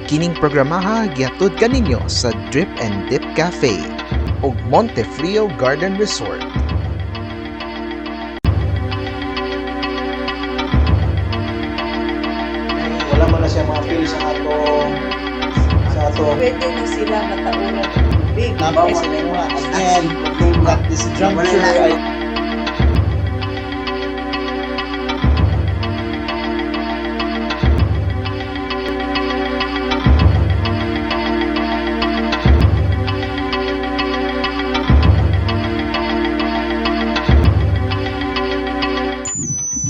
Kining programaha gihatod kaninyo sa Drip and Dip Cafe ug Montefrio Garden Resort. Wala man na siya ma-feel sa ato Pwede na sila mataunan ng tubig. nabawa Yes, na nga again at this juncture ay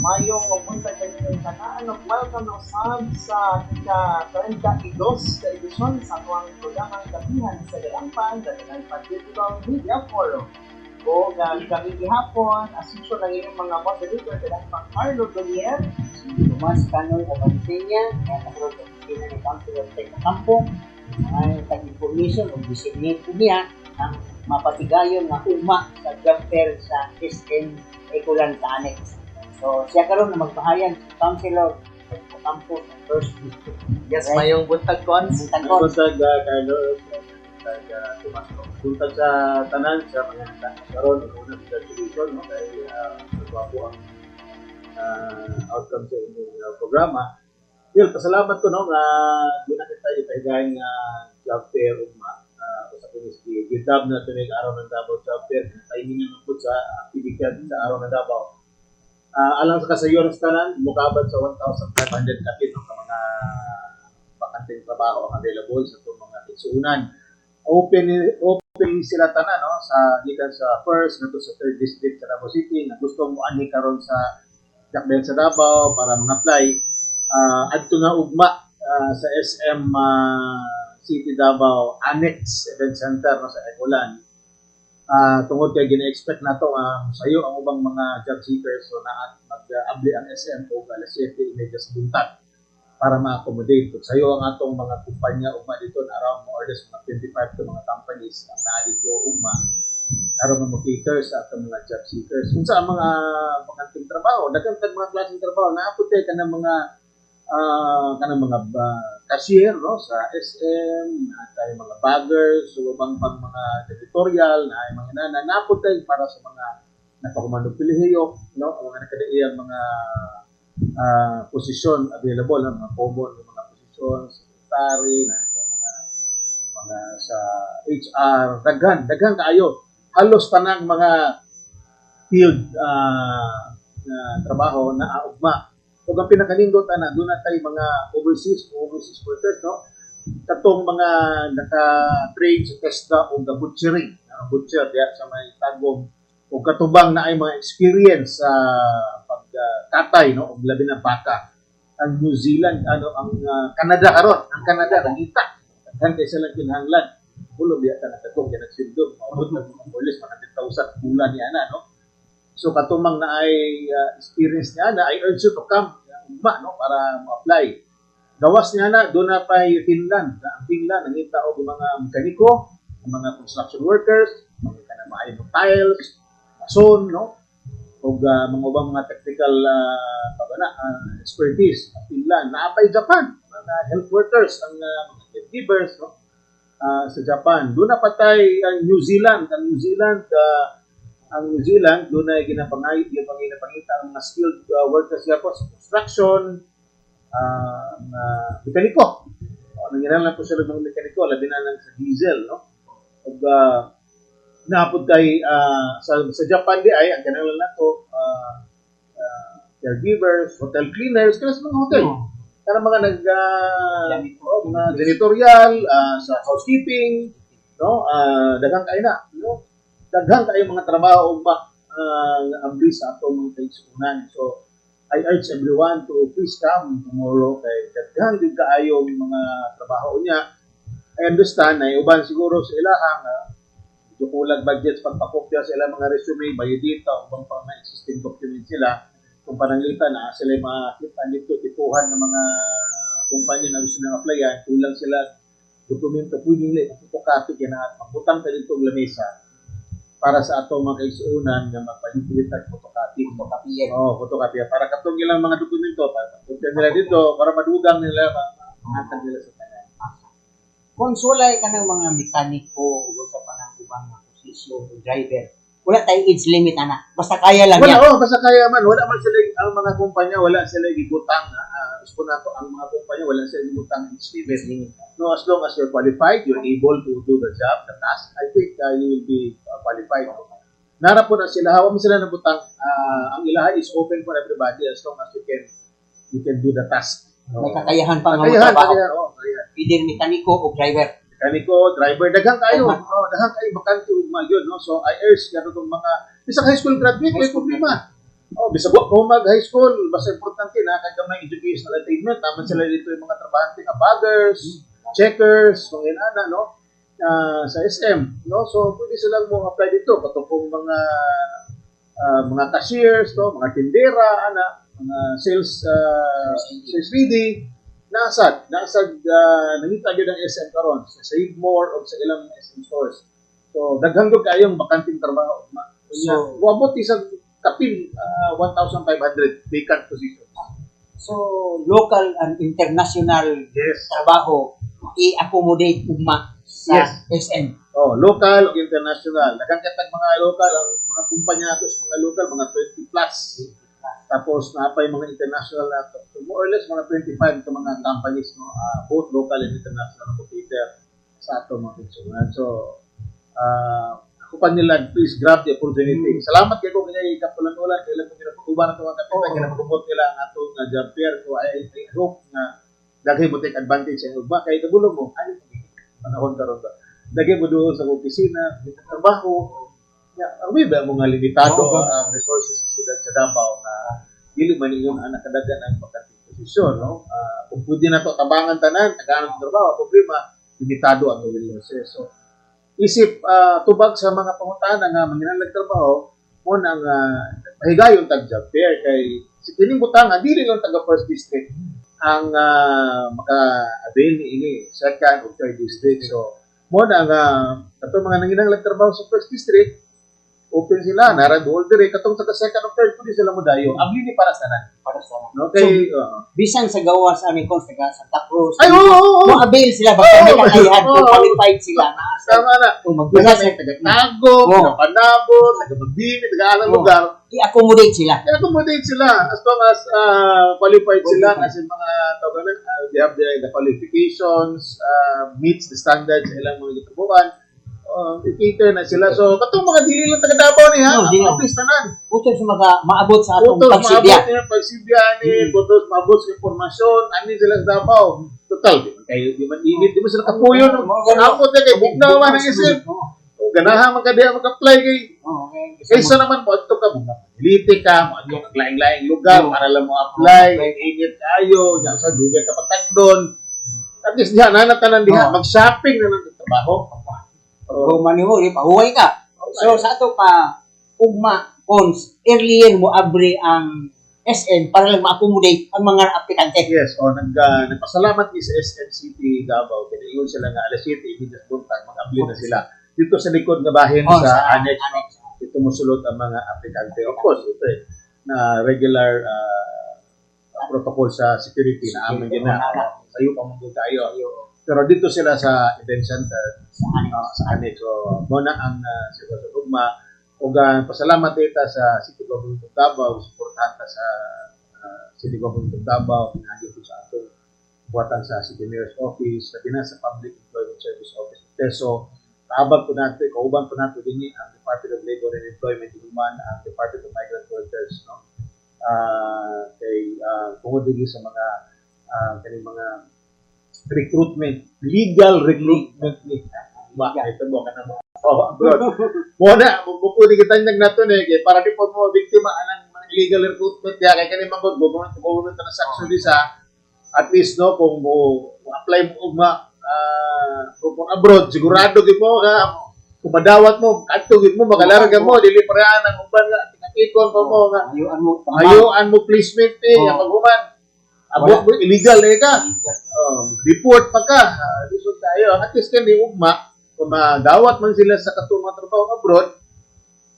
mayong pumunta kayo ng kanaan of welcome ng Sam sa ika-32 na edisyon sa tuwang programang Kapihan sa Galampan sa Galampan Digital Media Forum. O kami gihapon, asunsyon ng inyong mga moderator Galampan Carlo Golier, Tomas Canoy Abansenya, kaya karoon sa opisina ni Council of Tech Campo, mga tag-information o disseminate niya ang mapatigayon na uma sa job fair sa SM Ecolan sa Annex. So, siya karoon na magbahayan sa Councilor Tech Campo sa First District. yes, mayong buntag cons. Buntag Buntag Carlos, buntag Tomas. Buntag sa tanan sa mga nagkakaroon ng unang congratulations, no? Dahil nagwapo ang outcome sa inyong programa. Yun, pasalamat ko, no, na doon na kita ipahigahin job fair ugma. Sa Pinispi, gitab na ito araw ng Davao job fair, timingan ng put sa activity sa araw ng Davao. Alang sa kasayon ng tanan, mukabat sa 1,500 kapit ng mga bakanteng trabaho ang available sa itong mga igsuunan. Open sila tanan, no, sa gikan sa first nato sa third district sa Davao City na gusto mo ani karon sa Dakbel sa Davao para mag-apply. Adto na ugma sa SM City Davao Annex Event Center, no, sa Ecolan. Tungod kay gina-expect nato sayo ang ubang mga job seekers, so naat mag-abli ang SM o alas 7 imedya sa buntag para ma-accommodate. So, sayo ang atong mga kumpanya ugma dito around more or less mga 25 to mga companies ang naa dito ugma aron mo cater sa atong mga job seekers. Unsa ang mga bakanting trabaho, daghang mga klaseng trabaho naapot kay kanang mga cashier, no, sa SM, tayo mga baggers, so ubang pang mga editorial na ay mga nanapot tayo para sa mga napakumandong pilihiyo, no, mga nakadaiyang mga posisyon available, no, mga common mga posisyon, secretary, mga sa HR, daghan kaayo. Halos tanang mga field trabaho na ugma. Ug ang pinakalindot ana doon na tayo mga overseas workers, no, katong mga naka-train sa TESDA o the butchering, butcher diya sa may tagong o katubang na ay mga experience sa pagkatay, no, og labi na baka. Ang New Zealand, ang Canada karon, ang Canada nangita daghan kay sila kinahanglan. Ulo biya ta nakatong yan nagsindog, maabot na more or less mga 10,000 bulan ni ana, no. So katumang na ay experience niya na I urge you to come ugma, no, para mo-apply. Gawas niya na doon na pa Finland. Ang Finland nangita og mga mekaniko, mga construction workers, mga kanang tiles, mason, no, og mga ubang mga technical expertise. Ang Finland naapay Japan, mga health workers, ang mga caregivers, no, sa Japan. Doon na patay ang New Zealand. Ang New Zealand, doon ay ginapangita ang mga skilled workers niya po sa construction, mekaniko. Nangyayari po sila ng mekaniko, labi na lang sa diesel, no? Ug naapod kay sa Japan di ay ang kanalang nato caregivers, hotel cleaners, kaya sa mga hotel. Para mga mga janitorial, sa housekeeping, no? Daghang kay na, no? Daghang kayo mga trabaho ugma ambli sa atong mga kaigsuonan. So I urge everyone to please come tomorrow kay daghang gyud kaayo mga trabaho niya. I understand na uban siguro sa ilahang medyo kulang budget pagpakopya sa ilang mga resume, biodata, ubang pang mga existing documents sila. Kung pananglitan na sila makita dito tipuhan ng mga kumpanya na gusto nang applyan, kulang sila dokumento, pwede nila ipapakopy kaya mabutang ka dito ang lamesa para sa atong mga kaigsuonan nga magpahigulit at photocopy. Photocopy. Para katong ilang mga dokumento, para nila dito, para madugang nila, mahatag nila sa tanan. kung sulay ka ng mga mekaniko o sa panang ubang mga posisyon o driver, wala tayong age limit, anak. Basta kaya lang yan. Wala, basta kaya man. Wala man sila, ang mga kumpanya, wala sila gibutang. Ang mga kumpanya, wala sila gibutang age limit. No, as long as you're qualified, you're able to do the job, the task, I think you will be qualified. Nara po na sila, hawa mo sila ng butang. Ang ilaha is open for everybody as long as you can do the task. May kakayahan pa nga Kakayahan, trabaho. kakayahan. Either mekaniko o driver. Mekaniko, driver, daghang kayo. Daghang kayo bakante ugma yun, no? So I urge kaya itong mga bisag high school graduate, may problema. Bisag wa ko mag high school, basta importante na kay gamay educational attainment, naman sila dito yung mga trabahante nga baggers, checkers, mga ana, no? Sa SM, no? So pwede silang mo apply dito katong mga cashiers, no? Mga tindera, ana, mga sales lady. Nasad nangita gyud ang SM karon sa Save More o sa ilang SM stores. So daghang gyud kayong bakanting trabaho. So wabot isang kapil 1,500 vacant positions. So local and international trabaho i-accommodate ugma sa SM. Local o international. Daghang katag mga local ang mga kumpanya nato sa mga local mga 20 plus. Tapos napay mga international nato. So more or less mga 25 ka mga companies, no, both local and international na competitor sa ato mga konsumen. So ako pa nila, please grab the opportunity. Salamat kayo kung kanyang ikapulan-ulan kailan kung kinapag-uban ang mga kapitan, kinapag-ubot nila ang atong job fair. So I hope na dagay mo take advantage sa inyo. Kaya kagulo mo, ano panahon karon ba? Dagay mo doon sa opisina, trabaho. Ang ba mga limitado ang resources sa siyudad sa Davao na dili man ingon ang nakadagan ang bakanting posisyon, no? Kung pwede na to tabangan tanan, tagaan ang trabaho, problema limitado ang resources. So isip tubag sa mga pangutana nga manginahanglan trabaho mo nang mahigayon tag job fair kay si kining butang dili lang taga first district ang maka-avail ini second o third district. So mo nang ato mga nanginahanglan trabaho sa first district open sila, narad order katong sa second or third pwede sila mo dayo. Abli ni para sa nan. Okay. Bisan sa gawas ani kon sa Santa Cruz. Ay, mo avail sila basta may kakayahan kung qualified sila. Tama na. Kung magbukas Taga Tago, taga Panabo, taga Mabini, taga alang lugar. I-accommodate sila. I-accommodate sila as long as qualified sila kasi mga tawagan they have the qualifications, meets the standards sa ilang mga gitubukan. I-cater na sila. So, katong mga dili lang taga Davao ni ha. Please tanan. Putos maabot sa atong Putos pagsibya. maabot niya pagsibya ni, putos maabot sa informasyon, ani sila sa Davao. Total, di man init, di man sila kapuyo. Ako na kay bugnaw man ang isip. Ganahan man ka diya mag-apply kay. Kaysa naman mo ato ka mga piliti ka, mo ato laing-laing lugar para lang mo apply. Init kayo, diyan sa dugan ka patagdon. At least diha na tanan diha mag-shopping na ng trabaho. Kung maniho, pahuway ka. So, sa ato pa, ugma, cons, earlier mo abri ang SM para lang ma-accommodate ang mga aplikante. Yes, nagpasalamat ni sa SM City Davao. Kaya yun sila nga, alas 7, ibigas buntag, mag-abli na sila. Dito sa likod na bahin sa annex, ito musulot ang mga aplikante. Of course, ito na regular protocol sa security na amin din na sayo pa mong tayo. Pero dito sila sa event center, sa annex. So, muna ang sa ugma. Ug pasalamat dito sa City Government of Davao, suportahan ta sa City Government of Davao, pinagi ko sa ato buwatan sa City Mayor's Office, sa sa Public Employment Service Office. So, kaabag po natin, kauban po natin din ang Department of Labor and Employment, human ang Department of Migrant Workers, no? Kay tungod din sa mga kaning mga recruitment, legal recruitment ni ito mo ka na mo abroad. Muna, mupuni kita nag nato kay para di po mo biktima anang mga illegal recruitment kaya kay kaning mga government transaction sa at least no kung mo apply mo kung abroad sigurado gid mo nga kung madawat mo adto gid mo magalarga mo dili pareha ang uban nga tikon pa mo nga ayuan mo placement ang paghuman. Abo illegal ka. Report pa ka. Lisod tayo. At least kan di ugma kung madawat man sila sa katong mga trabaho abroad,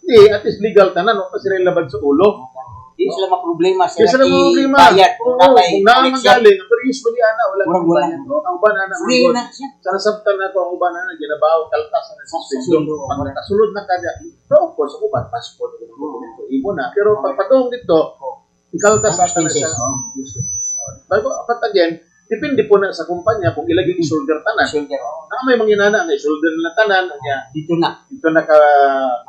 at least legal tanan, no? Kasi sila labad sa ulo. Di sila maproblema Kaya sila sila mga problema. bayad kung Oo, napay kung naman galing, pero usually wala Murag kang wala. bayad. No? Ang uban ana free mga na siya. sa nasabtan na ko ang uban ana ginabaw kaltas na sa Sa sweldo. sweldo, Pag wala. nakasulod na kada, so of course ako ba passport ko dokumento ibo na. Pero pag padung dito, ikaltas sa na siya. Bago but again, depende po na sa kumpanya kung ilagay yung shoulder tanan. Shoulder. Na may manginana na shoulder na tanan niya. Dito na. Dito na ka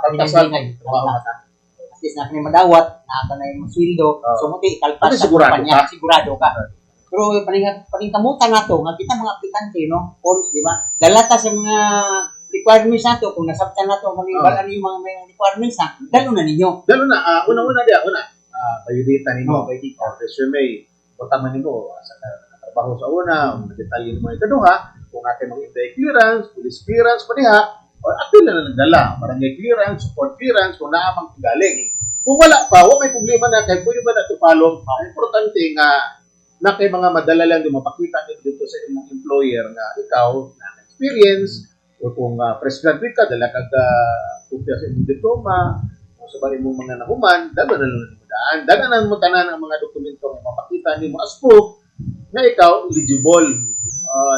kaltasan Malinay. trabaho na. At least na kanay madawat, na kanay masweldo. Oo. So mo ti Kasi ikaltas sa sigurado kumpanya, ka. sigurado ka. Pero paningkamutan nato nga kita mga aplikante no, cons di ba? Dalata sa mga requirements nato kung nasabtan nato kung balan yung mga may requirements na, dalo na ninyo. Dalo na, una-una dia, bayudita nimo, Bayudita. resume, butang man nimo sa trabaho sa una, detalye nimo ikaduha, kung natin mga intake clearance, police clearance pa diha, o apil na nagdala, barangay clearance, support clearance, kung naamang galing. Kung wala pa, wala may problema na kay pwede ba na ito follow? Importante nga na kay mga madala lang yung mapakita nyo dito sa imong employer na ikaw na experience o kung fresh graduate ka, dala kag kopya sa imong diploma o sa bari mong mga nahuman, dala na lang mo daan. Dala na mo tanan ang mga dokumento nga mapakita nimo as proof na ikaw eligible.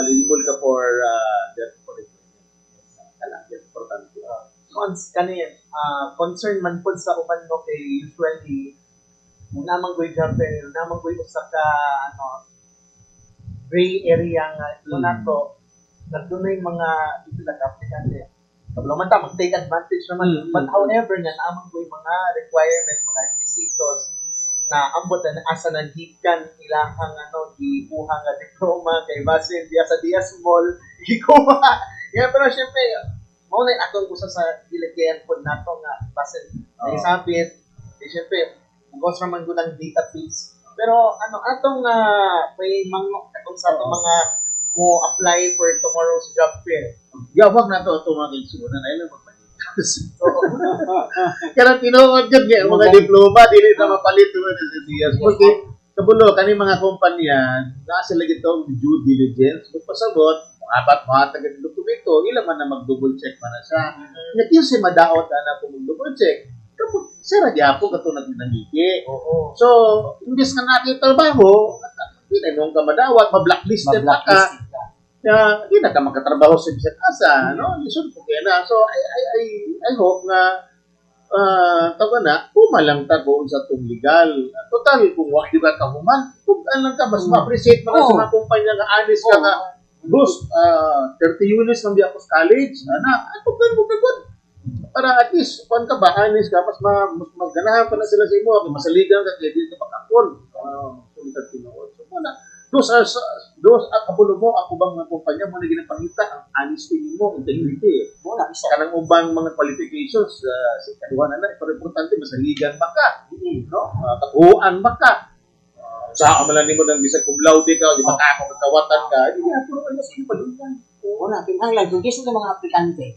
Eligible ka for debt collection. Dala, importante. Cons kanin concern man pud sa uban no kay usually mo namang goy jumper namang goy usa ka gray area nga nato nagdunay mga sila ka aplikante kabalo man ta mag-take advantage naman but however nga naamang goy mga requirements mga requisitos na ambot na asa nanghikan ilahang gibuha nga diploma kay base diya sa Diaz Mall gikuha pero syempre mao na atong usa sa dilagayan pod nato nga base naisabit syempre magos ra man gud ang database pero atong may atong sa atong mga mo apply for tomorrow's job fair Gawag na to mga kaigsunan ay lang magpalitas. Kaya tinuod jud nga mga diploma dili na mapalit mo sa DSS. Okay, kabulo kani mga kumpanya nasa lagi to due diligence magpasabot apat mga taga dokumento ilang man na mag-double check man na siya. Nga kinsa madaot na kung mag-double check. Kapag sira gyapon kato nagnangiki. oo So, imbes nga natin trabaho, hindi na ka madawat, ma-blacklisted pa ka. Na hindi na ka makatrabaho sa bisag asa, no? Lisod po kaya na. So, I hope nga tawa na, pumalang ta kung sa itong legal. Total, kung wak yung ka human, kung lang ka, mas ma-appreciate mo sa mga kumpanya nga honest ka nga, Bruce, 30 units ng Biakos College, pagkan para at least, kung ka ba, honest ka, mas ganahan pa na sila sa imo, masaligan ka, kaya dito pakapon. Sulitan tinuod. So, those at kapulo mo, ako bang mga kumpanya mo na ginapangita, ang honesty mo, integrity. Muna isa. Kanang ubang mga qualifications, sa kaduhan na, pero importante, masaligan ba ka? No? Katuhuan ba ka? Sa amalan nimo ng bisag cum laude ka, di ba ka magkawatan ka, hindi na puro kayo sa ipadulkan. Una, kinahanglan kung kisa sa mga aplikante,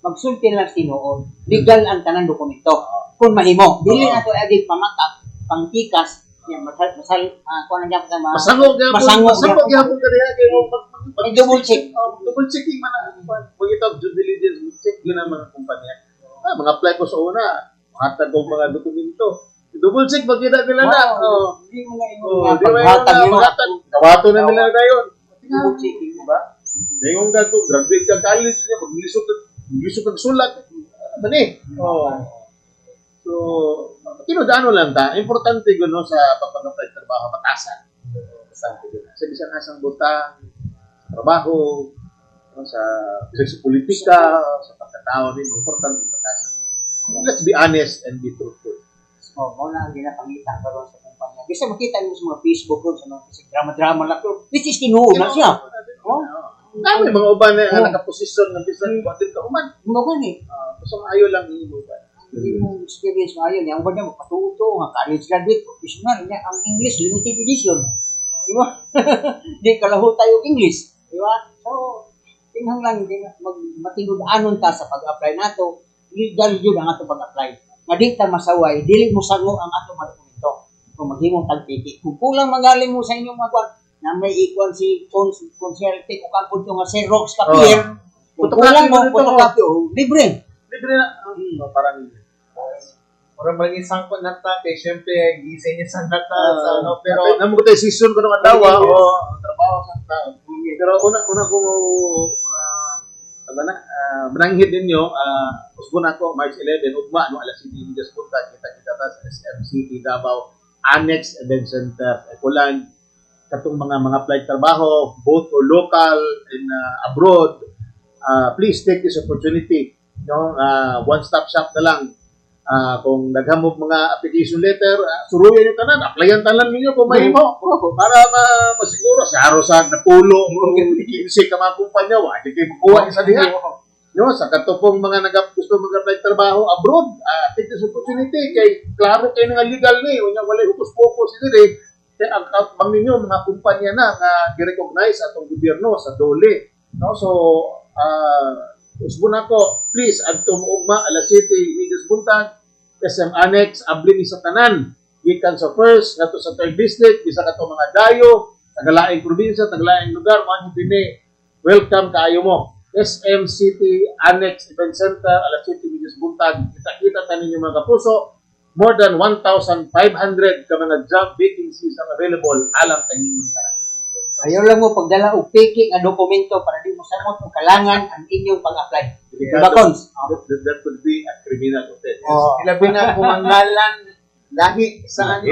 magsulti na lang tinuod. Legal ang tanang dokumento. Kung mahimo, dili na to agi pamakap, pangtikas, yan masal kuan ang gyapon sa Masangog gyapon ka diha kay mo double check. Double checking man ang pag ito due diligence, check yun ang mga kumpanya. Mga apply ko sa una, hatag ko mga dokumento. Double check magkita nila na. Hindi mo na Di ba yung maghatag? Kawato na nila na yun. double checking mo ba? Ngayong ka to, graduate ka college niya, maglisod kang sulat. Mani. So, tinudano lang ta. Importante gano sa pagpapagapay trabaho, batasan. Sa bisang asang butang, trabaho, sa politika, sa pagkatao din, importante batasan. Let's be honest and be truthful. Mo na ang ginapangita karon sa kumpanya. Bisa makita mo sa mga Facebook ron sa mga drama-drama lang pero which is tinuod na siya. Dami mga uban na nakaposisyon ng bisan kuwatin ka uman. Mo gani. So maayo lang ni mo ba? Hindi mo experience mo ayon yang wala mo patuto nga college graduate professional niya ang English limited edition. Di ba? Di kalaho tayo English. Di ba? So tinghanglan din matinud-anon ta sa pag-apply nato. Legal jud ang ato pag-apply. Madi ta masaway, dili mo sango ang ato mga dokumento. Kung maghimong tagtiki. Kung kulang magaling mo sa inyong mga kwan, na may ikon si consulting o kampun nga Xerox kapier, kung kulang mo, photocopy o libre. Libre na. Parang Mura maging sangkot na ta, kay syempre, gising niya sa nata, sa ano, pero, namo ko tayo season ko ng adawa o trabaho sa tao. Pero una ko mananghid ninyo, usbon ako March 11 ugma no alas 7 just punta kita ta sa SM City Davao Annex Event Center. Kulang katong mga flight trabaho both for local and abroad. Please take this opportunity, no? One stop shop na lang. Kung naghamog mga application letter, suruyan yung tanan, applyan tanan ninyo kung mahimo para masiguro sa araw sa napulo, 15 ka mga kumpanya, wadi kayo makuha isa diha. No, sa katupong mga gusto mag-apply trabaho abroad, take this opportunity kay klaro kayo nga legal ni, unya walay hukos-pokos diri. Kaya ang bang ninyo mga kumpanya na nga gi-recognize atong gobyerno sa dole. No, so usbon ako, please adtong ugma alas 7 Igas buntag SM Annex abli ni sa tanan gikan sa first ngadto sa third district bisa kato mga dayo tagalaing probinsya tagalaing lugar man dinhi welcome kaayo mo SM City Annex Event Center alas 7 Igas buntag kita tanin ninyo mga kapuso more than 1,500 ka mga job vacancies ang available alang kaninyong tanan. Ayaw lang mo pagdala og fake nga dokumento para di mo samot o kalangan ang inyong pag-apply. Diba, Cons? That could be a criminal offense. ilabi na kumangalan, lahi sa ano.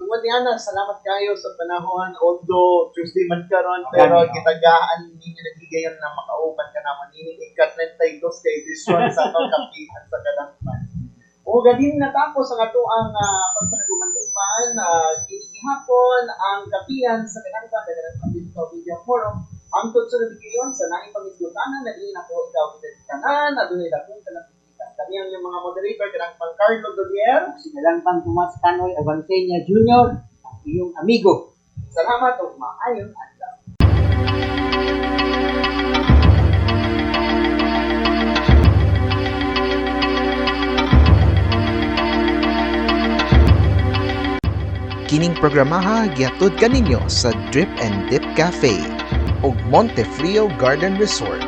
Tungod niya na, salamat kayo sa panahon, although Tuesday man karon pero kitagaan ninyo nagigayon na makauban ka naman. Ikat 92 ka edisyon sa itong kapihan sa Kadangpan. O galing natapos ang atoang pagpanaguman-upan, kinihapon ang kapihan sa Kadangpan, Kadangpan Digital Media Forum. Ang tutsunod ngayon sa naing pamisgutanan na din ako ikaw pinagkanan na doon nila kung kanapitikan. Kami ang yung mga moderator, Kadangpan Carlo Dolier, Sinalangpan Tomas Canoy Avancenia Jr., ang iyong amigo. salamat o maayong adlaw. Kining programaha gihatod kaninyo sa Drip and Dip Cafe ug Montefrio Garden Resort.